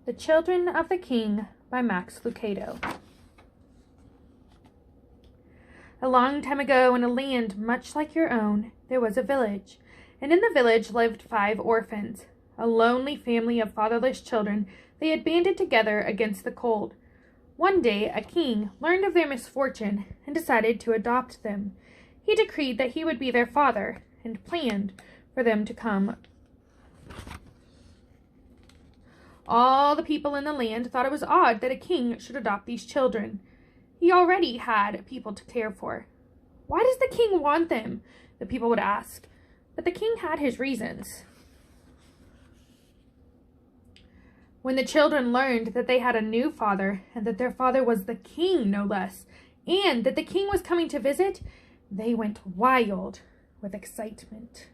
The Children of the King by Max Lucado. A long time ago, in a land much like your own, there was a village, and in the village lived 5 orphans, a lonely family of fatherless children. They had banded together against the cold. One day, a king learned of their misfortune and decided to adopt them. He decreed that he would be their father and planned for them to come. All the people in the land thought it was odd that a king should adopt these children. He already had people to care for. Why does the king want them? The people would ask. But the king had his reasons. When the children learned that they had a new father, and that their father was the king, no less, and that the king was coming to visit, they went wild with excitement.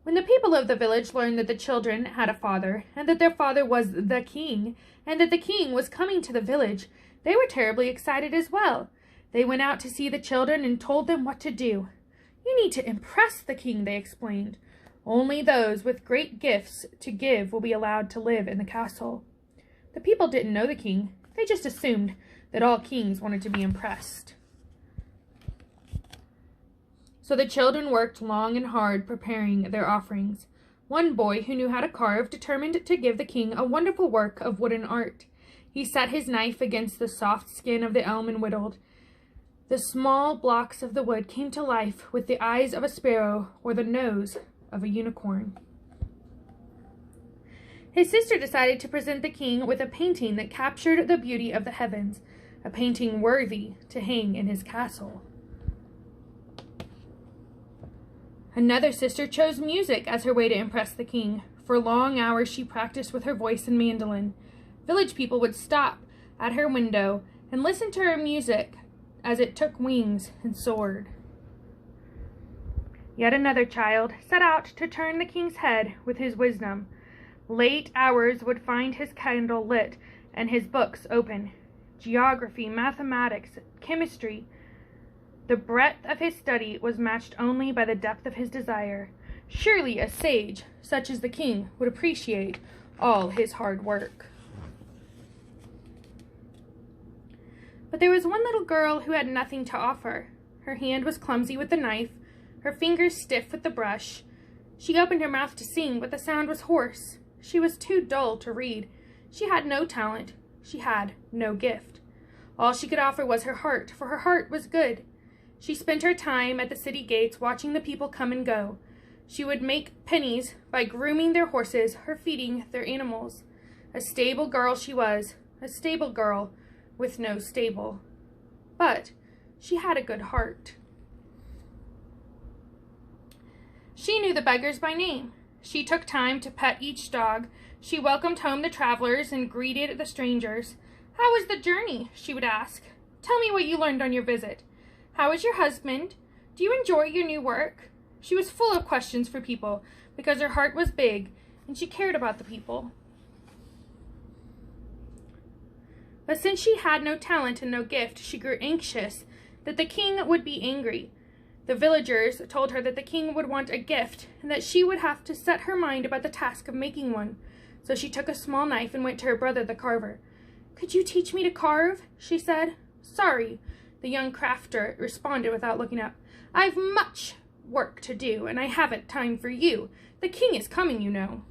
When the people of the village learned that the children had a father, and that their father was the king, and that the king was coming to the village, they were terribly excited as well. They went out to see the children and told them what to do. You need to impress the king, they explained. Only those with great gifts to give will be allowed to live in the castle. The people didn't know the king. They just assumed that all kings wanted to be impressed. So the children worked long and hard preparing their offerings. One boy who knew how to carve determined to give the king a wonderful work of wooden art. He set his knife against the soft skin of the elm and whittled. The small blocks of the wood came to life with the eyes of a sparrow or the nose of a unicorn. His sister decided to present the king with a painting that captured the beauty of the heavens, a painting worthy to hang in his castle. Another sister chose music as her way to impress the king. For long hours she practiced with her voice and mandolin. Village people would stop at her window and listen to her music as it took wings and soared. Yet another child set out to turn the king's head with his wisdom. Late hours would find his candle lit and his books open. Geography, mathematics, chemistry. The breadth of his study was matched only by the depth of his desire. Surely a sage, such as the king, would appreciate all his hard work. But there was one little girl who had nothing to offer. Her hand was clumsy with the knife, her fingers stiff with the brush. She opened her mouth to sing, but the sound was hoarse. She was too dull to read. She had no talent. She had no gift. All she could offer was her heart, for her heart was good. She spent her time at the city gates watching the people come and go. She would make pennies by grooming their horses or feeding their animals. A stable girl she was, a stable girl with no stable. But she had a good heart. She knew the beggars by name. She took time to pet each dog. She welcomed home the travelers and greeted the strangers. "How was the journey?" she would ask. "Tell me what you learned on your visit. How is your husband? Do you enjoy your new work?" She was full of questions for people because her heart was big and she cared about the people. But since she had no talent and no gift, she grew anxious that the king would be angry. The villagers told her that the king would want a gift and that she would have to set her mind about the task of making one. So she took a small knife and went to her brother, the carver. "Could you teach me to carve?" she said. "Sorry," the young crafter responded without looking up. "I've much work to do, and I haven't time for you. The king is coming, you know."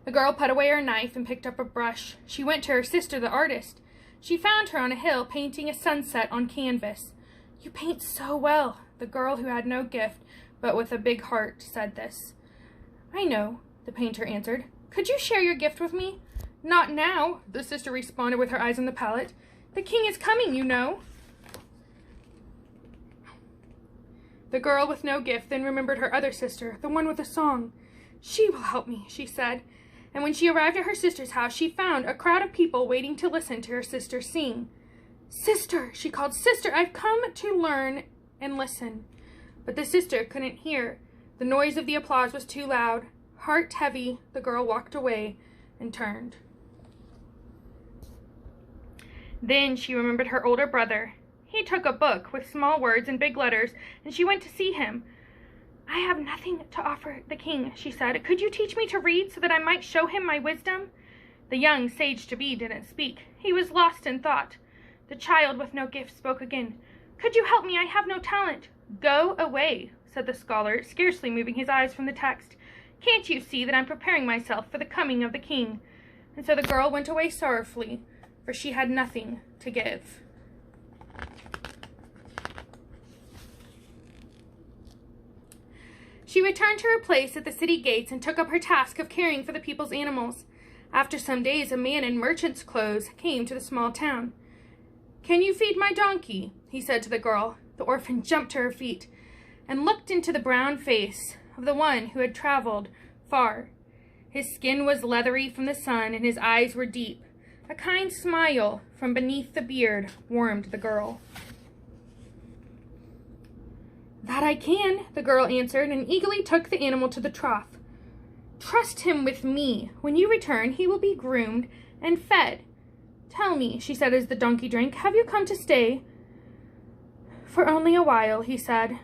The girl put away her knife and picked up a brush. She went to her sister, the artist. She found her on a hill painting a sunset on canvas. "You paint so well," the girl who had no gift, but with a big heart, said this. "I know," the painter answered. "Could you share your gift with me?" "Not now," the sister responded with her eyes on the palette. "The king is coming, you know." The girl with no gift then remembered her other sister, the one with a song. "She will help me," she said. And when she arrived at her sister's house, she found a crowd of people waiting to listen to her sister sing. "Sister," she called, "Sister, I've come to learn and listen." But the sister couldn't hear. The noise of the applause was too loud. Heart heavy, the girl walked away and turned. Then she remembered her older brother. He took a book with small words and big letters, and she went to see him. I have nothing to offer the king, she said. Could you teach me to read so that I might show him my wisdom? The young sage-to-be didn't speak. He was lost in thought. The child with no gift spoke again. Could you help me? I have no talent. Go away, said the scholar, scarcely moving his eyes from the text. Can't you see that I'm preparing myself for the coming of the king? And so the girl went away sorrowfully, for she had nothing to give. She returned to her place at the city gates and took up her task of caring for the people's animals. After some days, a man in merchant's clothes came to the small town. Can you feed my donkey? He said to the girl. The orphan jumped to her feet and looked into the brown face of the one who had traveled far. His skin was leathery from the sun, and his eyes were deep. A kind smile from beneath the beard warmed the girl. That I can, the girl answered, and eagerly took the animal to the trough. Trust him with me. When you return, he will be groomed and fed. Tell me, she said as the donkey drank, have you come to stay? For only a while, he said.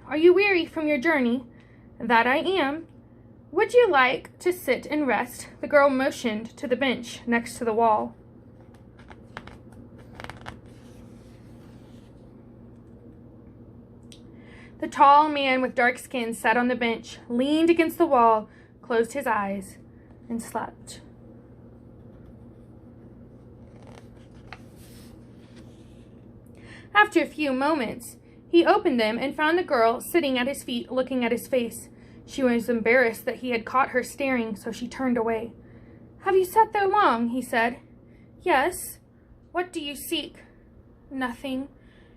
Are you weary from your journey? That I am. Would you like to sit and rest? The girl motioned to the bench next to the wall. The tall man with dark skin sat on the bench, leaned against the wall, closed his eyes, and slept. After a few moments, he opened them and found the girl sitting at his feet, looking at his face. She was embarrassed that he had caught her staring, so she turned away. Have you sat there long? He said. Yes. What do you seek? Nothing.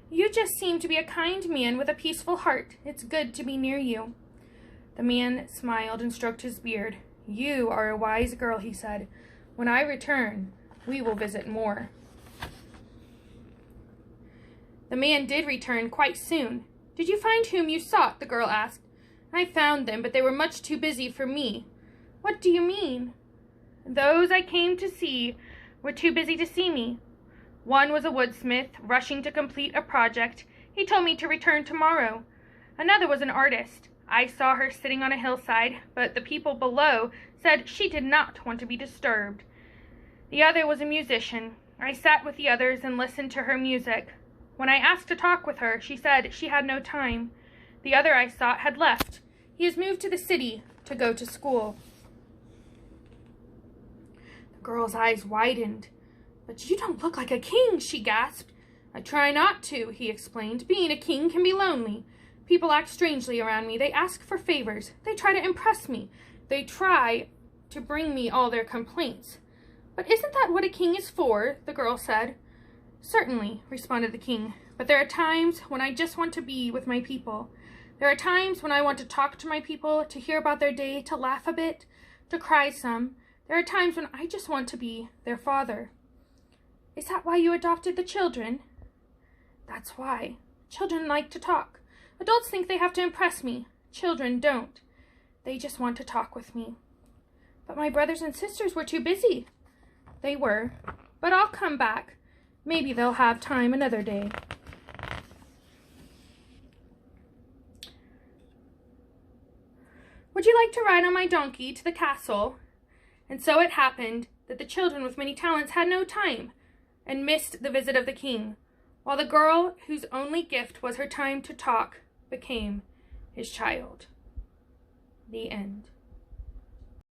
You just seem to be a kind man with a peaceful heart. It's good to be near you. The man smiled and stroked his beard. You are a wise girl, he said. When I return, we will visit more. The man did return quite soon. Did you find whom you sought? The girl asked. I found them, but they were much too busy for me. What do you mean? Those I came to see were too busy to see me. One was a woodsmith, rushing to complete a project. He told me to return tomorrow. Another was an artist. I saw her sitting on a hillside, but the people below said she did not want to be disturbed. The other was a musician. I sat with the others and listened to her music. When I asked to talk with her, she said she had no time. The other I sought had left. He has moved to the city to go to school. The girl's eyes widened. But you don't look like a king, she gasped. I try not to, he explained. Being a king can be lonely. People act strangely around me. They ask for favors. They try to impress me. They try to bring me all their complaints. But isn't that what a king is for? The girl said. Certainly, responded the king. But there are times when I just want to be with my people. There are times when I want to talk to my people, to hear about their day, to laugh a bit, to cry some. There are times when I just want to be their father. Is that why you adopted the children? That's why. Children like to talk. Adults think they have to impress me. Children don't. They just want to talk with me. But my brothers and sisters were too busy. They were. But I'll come back. Maybe they'll have time another day. Would you like to ride on my donkey to the castle? And so it happened that the children with many talents had no time and missed the visit of the king, while the girl whose only gift was her time to talk became his child. The end.